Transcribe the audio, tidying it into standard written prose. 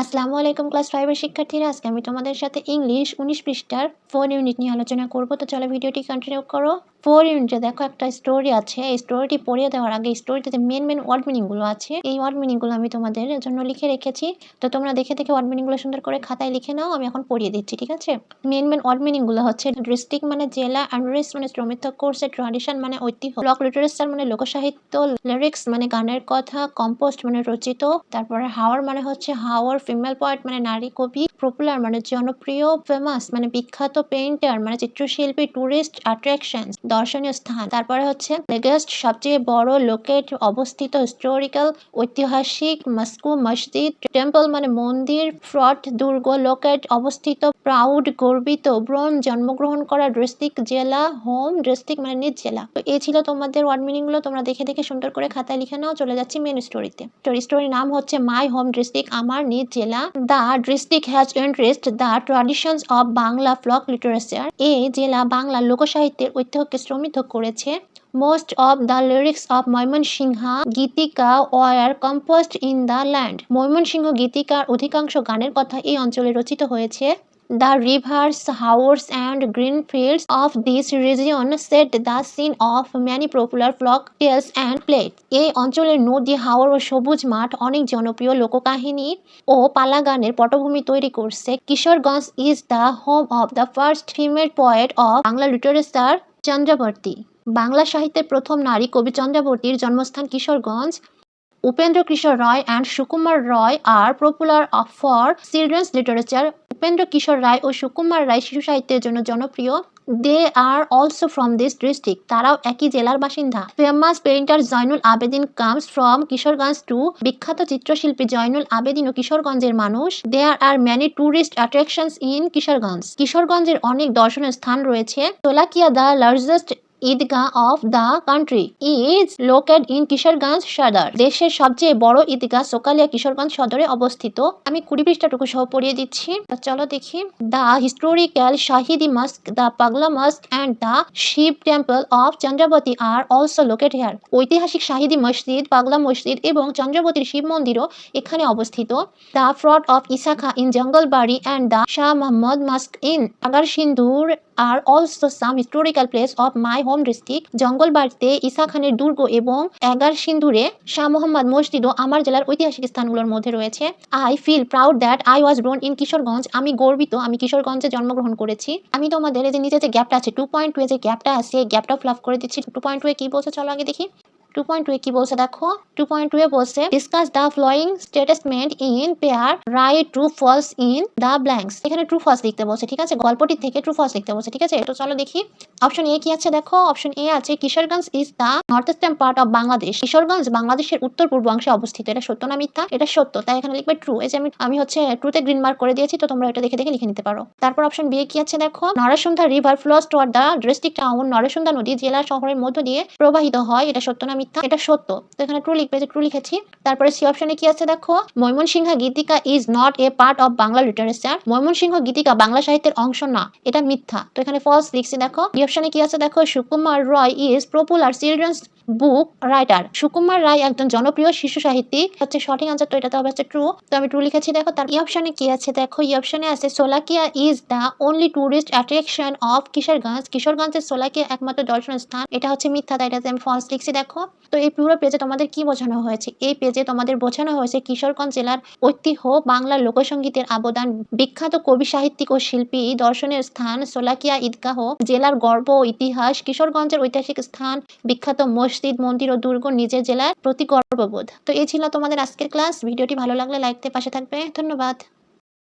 আসসালামু আলাইকুম ক্লাস 5 এর শিক্ষার্থীরা, আজকে আমি তোমাদের সাথে ইংলিশ 19 পৃষ্ঠার 4 ইউনিট নিয়ে আলোচনা করব। তো চলো ভিডিওটি কন্টিনিউ করো। 4 ইউনিটে দেখো একটা স্টোরি আছে। এই স্টোরিটি পড়িয়ে দেওয়ার আগে স্টোরিতে যে মেন ওয়ার্ড মিনিং গুলো আছে, এই ওয়ার্ড মিনিং গুলো আমি তোমাদের জন্য লিখে রেখেছি। তো তোমরা দেখে ওয়ার্ড মিনিং গুলো সুন্দর করে খাতায় লিখে নাও, আমি এখন পড়িয়ে দিচ্ছি, ঠিক আছে? মেন ওয়ার্ড মিনিং গুলো হচ্ছে ডিস্ট্রিক্ট মানে জেলা, আন্ডারিস মানে শ্রমিক, কোর্সে ট্র্যাডিশন মানে ঐতিহ্য, ব্লক লিটারেচার মানে লোকসাহিত্য, লিরিক্স মানে গানের কথা, কম্পোস্ট মানে রচিত, তারপরে হাওয়ার মানে হচ্ছে হাওয়ার, ফিমেল পয়েট মানে নারী কবি, পপুলার মানে জনপ্রিয়, ফেমাস মানে বিখ্যাত, পেইন্টার মানে চিত্রশিল্পী, টুরিস্ট অ্যাট্রাকশন দর্শনীয় স্থান, তারপরে হচ্ছে লেগেস্ট সবচেয়ে বড়, লোকেট অবস্থিত, হিস্টোরিক্যাল ঐতিহাসিক, মস্কো মসজিদ, টেম্পল মানে মন্দির, ফ্রট দুর্গ, লোকেট অবস্থিত, প্রাউড গর্বিত, ব্রোন জন্মগ্রহণ করা, ডিস্ট্রিক্ট জেলা, হোম ডিস্ট্রিক্ট মানে নিজ জেলা। তো এই ছিল তোমাদের ওয়ার্ড মিনিং গুলো, তোমরা দেখে সুন্দর করে খাতায় লিখে নাও। চলে যাচ্ছি মেন স্টোরিতে। স্টোরির নাম হচ্ছে মাই হোম ডিস্ট্রিক্ট, আমার নিজ জেলা। The district has entrust the traditions of Bangla folk literature, এই জেলা বাংলা লোকসাহিত্যের ঐতিহ্যকে সমৃদ্ধ করেছে। Most of the lyrics of Mymensingh Gitika were composed in the land. Mymensingh গীতিকার অধিকাংশ গানের কথা এই অঞ্চলে রচিত হয়েছে। The rivers, howers and green fields of this region set the scene of many popular folk tales and plays. এই অঞ্চলের নদী, হাওর ও সবুজ মাঠ অনেক জনপ্রিয় লোককাহিনী ও পালা গানের পটভূমি তৈরি করছে। Kishoreganj is the home of the first female poet of Bangla literature, Chandrabati. Bangla সাহিত্যের প্রথম নারী কবি চন্দ্রাবর্তীর জন্মস্থান কিশোরগঞ্জ। উপেন্দ্র কিশোর রায় and Sukumar Ray are popular for children's literature. Upendra কিশোর রায় ও সুকুমার রায় শিশু সাহিত্যের জন্য জনপ্রিয়। They are also from this district. তারাও একই জেলার বাসিন্দা। Famous painter Zainul Abedin comes from Kishoreganj too. বিখ্যাত চিত্রশিল্পী জয়নুল আবেদিনও কিশোরগঞ্জের মানুষ। There are many tourist attractions in Kishoreganj. কিশোরগঞ্জের অনেক দর্শনীয় স্থান রয়েছে। Sholakia the largest Eidgah of the country is located in Kishoreganj সদর। দেশের সবচেয়ে বড় ঈদগাহ সোকালিয়া কিশোরগঞ্জ সদরে অবস্থিত। আমি 20 পৃষ্ঠাটুকু সহ পড়িয়ে দিচ্ছি। চলো দেখি। The historical Shahidi mosque, the Pagla mosque and the Shiva temple of Chandrabati are also located here. ঐতিহাসিক শাহিদি মসজিদ, পাগলা মসজিদ এবং চন্দ্রাবতীর শিব মন্দিরও এখানে অবস্থিত। The fort of Isa Khan in Jangalbari and the Shah Mohammad mosque in Egarasindhur are also some historical place of my home district. জঙ্গলবাড়িতে ঈসা খানের দুর্গ এবং এগার সিন্ধুরে শাহ মোহাম্মদ মসজিদও আমার জেলার ঐতিহাসিক স্থানগুলোর মধ্যে রয়েছে। I feel proud that I was born in Kishoreganj. আমি গর্বিত আমি কিশোরগঞ্জে জন্মগ্রহণ করেছি। আমি তোমাদের এই যে নিচে যে গ্যাপটা আছে 2.2 যে গ্যাপটা আছে, এই গ্যাপটা ফিল আপ করে দিচ্ছি। 2.2 কি বলছে চলো আগে দেখি। 2.2 কি বলছে দেখো। 2.2 বলছে discuss the following statement in pair, write true false in the blanks. এখানে ট্রু ফলস লিখতে বলছে, ঠিক আছে? গল্পটি থেকে ট্রু ফলস লিখতে বলছে, ঠিক আছে? তো চলো দেখি। অপশন এ কি আছে দেখো। অপশন এ আছে Kishoreganj is the north eastern part of Bangladesh. Kishoreganj বাংলাদেশের উত্তর পূর্ব অংশে অবস্থিত। এটা সত্য না মিথ্যা? এটা সত্য, তাই এখানে লিখবে ট্রু। এই যে আমি হচ্ছে ট্রুতে গ্রিন মার্ক করে দিয়েছি, তো তোমরা এটা দেখে লিখে নিতে পারো। তারপর অপশন বি কি আছে দেখো। Narsunda river flows toward the district town. Narsunda নদী জেলা শহরের মধ্য দিয়ে প্রবাহিত হয়। এটা সত্য না মিথ্যা? এটা সত্য, তো এখানে ট্রু লিখবে, যে ট্রু লিখেছি। তারপরে সি অপশনে কি আছে দেখো। Mymensingh Gitika is not a part of Bangla literature. Mymensingh Gitika Bangla সাহিত্যের অংশ না, এটা মিথ্যা, তো এখানে ফলস লিখছি দেখো। ডি অপশনে কি আছে দেখো। Sukumar Ray is popular children's book writer. Sukumar Ray একজন জনপ্রিয় শিশু সাহিত্যিক, হচ্ছে সঠিক আনসার, তো এটা তো হবে হচ্ছে ট্রু, তো আমি ট্রু লিখেছি দেখো। তার ই অপশনে কি আছে দেখো। ই অপশনে আছে Sholakia is the only tourist attraction of Kishoreganj. কিশোরগঞ্জের সোলাকিয়া একমাত্র দর্শনীয় স্থান, এটা হচ্ছে মিথ্যা, তাই এটাতে আমি ফলস লিখছি দেখো। তো এই পুরো পেজে তোমাদের কি বোঝানো হয়েছে? এই পেজে তোমাদের বোঝানো হয়েছে কিশোরগঞ্জ জেলার ঐতিহ্য, বাংলার লোকসঙ্গীতের অবদান, বিখ্যাত কবি সাহিত্যিক ও শিল্পী, দর্শনীয় স্থান সোলাকিয়া ঈদগাহ, জেলার গর্ব ও ইতিহাস, কিশোরগঞ্জের ঐতিহাসিক স্থান, বিখ্যাত মসজিদ, মন্দির ও দুর্গ, নিজের জেলার প্রতি গর্ববোধ। তো এই ছিল তোমাদের আজকের ক্লাস। ভিডিওটি ভালো লাগলে লাইক দিয়ে পাশে থাকবে। ধন্যবাদ।